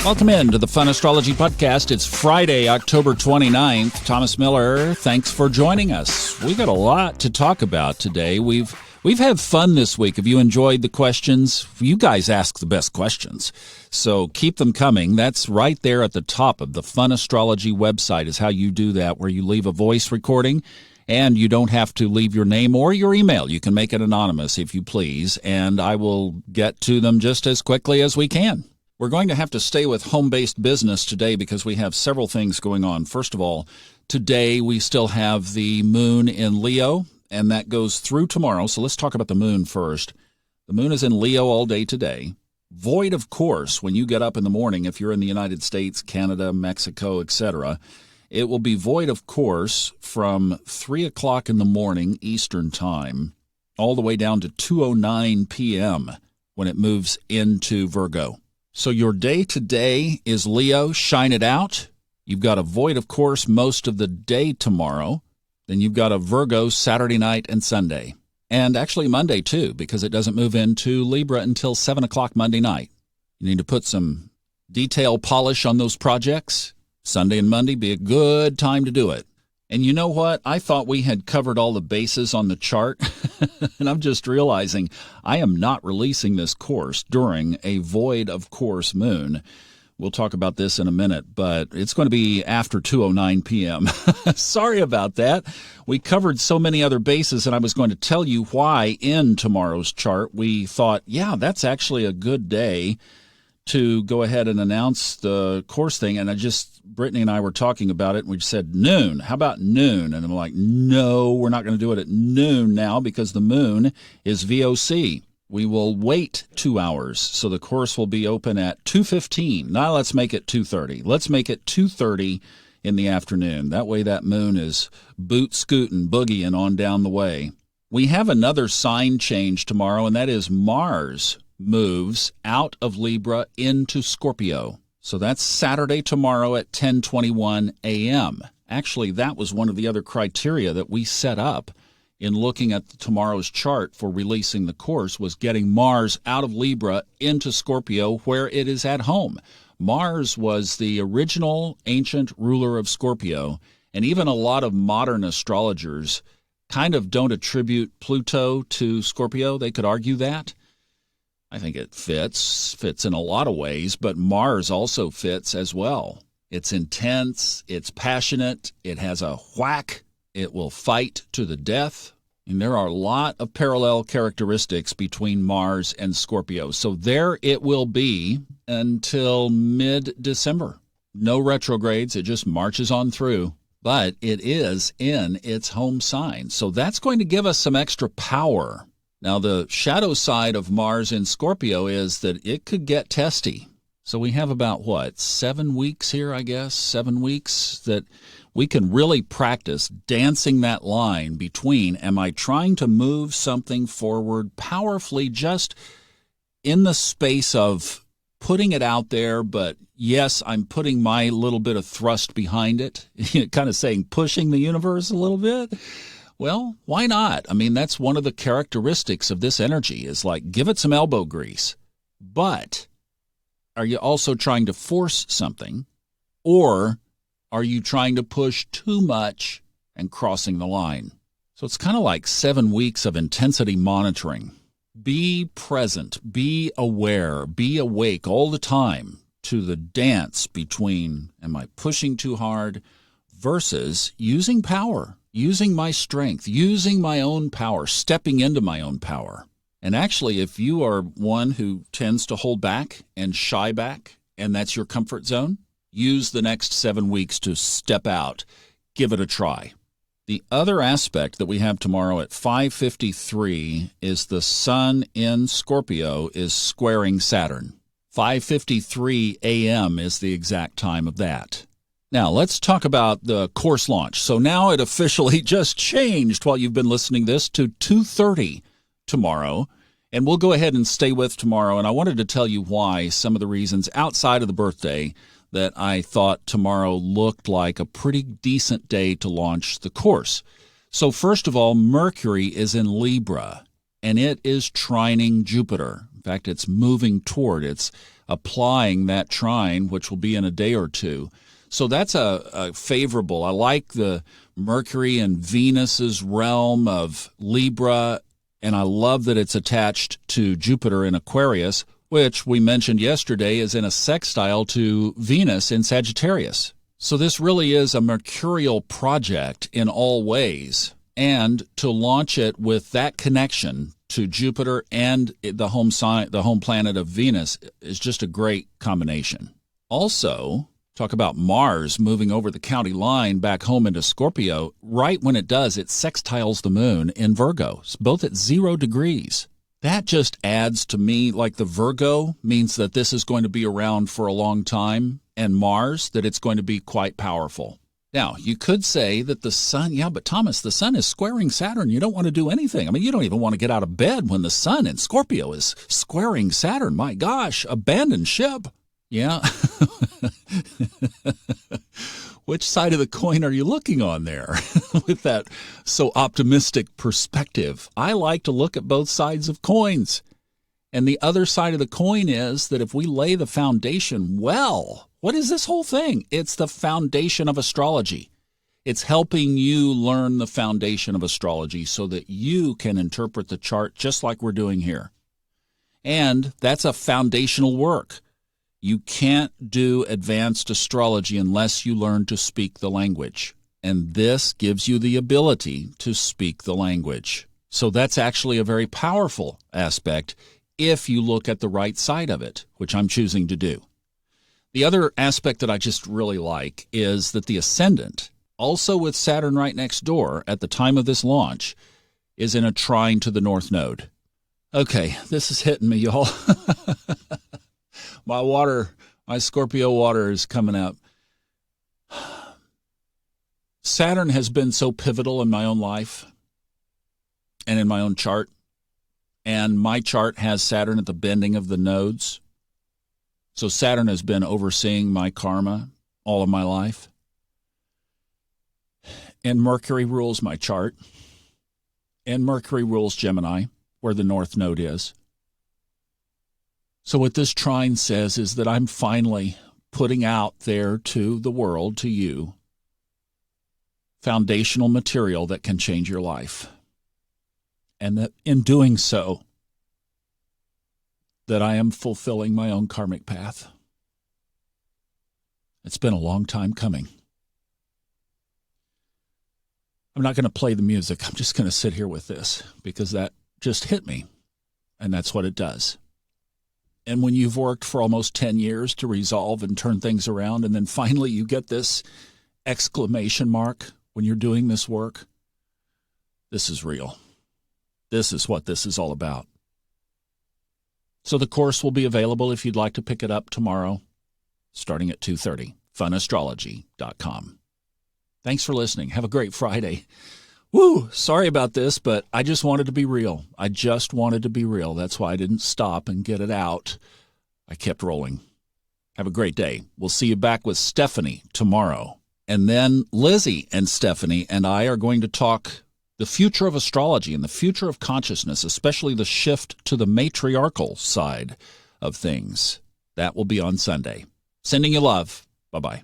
Welcome in to the Fun Astrology Podcast. It's Friday, October 29th. Thomas Miller, thanks for joining us. We got a lot to talk about today. We've had fun this week. Have you enjoyed the questions? You guys ask the best questions, so keep them coming. That's right there at the top of the Fun Astrology website is how you do that, where you leave a voice recording, and you don't have to leave your name or your email. You can make it anonymous if you please, and I will get to them just as quickly as we can. We're going to have to stay with home-based business today because we have several things going on. First of all, today we still have the moon in Leo, and that goes through tomorrow. So let's talk about the moon first. The moon is in Leo all day today. Void, of course, when you get up in the morning, if you're in the United States, Canada, Mexico, etc., it will be void, of course, from 3 o'clock in the morning Eastern Time all the way down to 2:09 p.m. when it moves into Virgo. So your day today is Leo, shine it out. You've got a void, of course, most of the day tomorrow. Then you've got a Virgo Saturday night and Sunday. And actually Monday, too, because it doesn't move into Libra until 7 o'clock Monday night. You need to put some detail polish on those projects. Sunday and Monday be a good time to do it. And you know what? I thought we had covered all the bases on the chart, and I'm just realizing I am not releasing this course during a void of course moon. We'll talk about this in a minute, but it's going to be after 2:09 p.m. Sorry about that. We covered so many other bases, and I was going to tell you why in tomorrow's chart we thought, yeah, that's actually a good day to go ahead and announce the course thing. And Brittany and I were talking about it, and we said noon. How about noon? And I'm like, no, we're not going to do it at noon now because the moon is VOC. We will wait 2 hours, so the course will be open at 2:15. Now let's make it 2:30. Let's make it 2:30 in the afternoon. That way that moon is boot-scooting, boogieing on down the way. We have another sign change tomorrow, and that is Mars moves out of Libra into Scorpio. So that's Saturday tomorrow at 10:21 a.m. Actually, that was one of the other criteria that we set up in looking at tomorrow's chart for releasing the course, was getting Mars out of Libra into Scorpio where it is at home. Mars was the original ancient ruler of Scorpio, and even a lot of modern astrologers kind of don't attribute Pluto to Scorpio. They could argue that. I think it fits in a lot of ways, but Mars also fits as well. It's intense, it's passionate, it has a whack, it will fight to the death, and there are a lot of parallel characteristics between Mars and Scorpio. So there it will be until mid-December. No retrogrades, it just marches on through, but it is in its home sign. So that's going to give us some extra power. Now, the shadow side of Mars in Scorpio is that it could get testy. So we have about, 7 weeks here, I guess, 7 weeks that we can really practice dancing that line between, am I trying to move something forward powerfully just in the space of putting it out there, but yes, I'm putting my little bit of thrust behind it, kind of saying pushing the universe a little bit. Well, why not? I mean, that's one of the characteristics of this energy is like, give it some elbow grease. But are you also trying to force something, or are you trying to push too much and crossing the line? So it's kind of like 7 weeks of intensity monitoring. Be present, be aware, be awake all the time to the dance between, am I pushing too hard versus using power, using my strength, using my own power, stepping into my own power. And actually, if you are one who tends to hold back and shy back, and that's your comfort zone, use the next 7 weeks to step out. Give it a try. The other aspect that we have tomorrow at 5:53 is the sun in Scorpio is squaring Saturn. 5:53 a.m. is the exact time of that. Now, let's talk about the course launch. So now it officially just changed while you've been listening this to 2:30 tomorrow, and we'll go ahead and stay with tomorrow. And I wanted to tell you why, some of the reasons outside of the birthday that I thought tomorrow looked like a pretty decent day to launch the course. So first of all, Mercury is in Libra, and it is trining Jupiter. In fact, it's moving toward, it's applying that trine, which will be in a day or two. So that's a favorable. I like the Mercury and Venus's realm of Libra, and I love that it's attached to Jupiter in Aquarius, which we mentioned yesterday is in a sextile to Venus in Sagittarius. So this really is a mercurial project in all ways. And to launch it with that connection to Jupiter and the home planet of Venus is just a great combination. Also, talk about Mars moving over the county line back home into Scorpio. Right when it does, it sextiles the moon in Virgo, both at 0 degrees. That just adds to me, like the Virgo means that this is going to be around for a long time, and Mars, that it's going to be quite powerful. Now, you could say that the sun, but Thomas, the sun is squaring Saturn. You don't want to do anything. I mean, you don't even want to get out of bed when the sun in Scorpio is squaring Saturn. My gosh, abandon ship. Yeah. Which side of the coin are you looking on there with that so optimistic perspective? I like to look at both sides of coins. And the other side of the coin is that if we lay the foundation well, what is this whole thing? It's the foundation of astrology. It's helping you learn the foundation of astrology so that you can interpret the chart just like we're doing here. And that's a foundational work. You can't do advanced astrology unless you learn to speak the language. And this gives you the ability to speak the language. So that's actually a very powerful aspect if you look at the right side of it, which I'm choosing to do. The other aspect that I just really like is that the ascendant, also with Saturn right next door at the time of this launch, is in a trine to the North Node. Okay, this is hitting me, y'all. My Scorpio water is coming up. Saturn has been so pivotal in my own life and in my own chart. And my chart has Saturn at the bending of the nodes. So Saturn has been overseeing my karma all of my life. And Mercury rules my chart. And Mercury rules Gemini, where the North Node is. So what this trine says is that I'm finally putting out there to the world, to you, foundational material that can change your life. And that in doing so, that I am fulfilling my own karmic path. It's been a long time coming. I'm not going to play the music. I'm just going to sit here with this because that just hit me, and that's what it does. And when you've worked for almost 10 years to resolve and turn things around, and then finally you get this exclamation mark when you're doing this work, this is real. This is what this is all about. So the course will be available if you'd like to pick it up tomorrow, starting at 2:30, funastrology.com. Thanks for listening. Have a great Friday. Woo! Sorry about this, but I just wanted to be real. I just wanted to be real. That's why I didn't stop and get it out. I kept rolling. Have a great day. We'll see you back with Stephanie tomorrow. And then Lizzie and Stephanie and I are going to talk the future of astrology and the future of consciousness, especially the shift to the matriarchal side of things. That will be on Sunday. Sending you love. Bye-bye.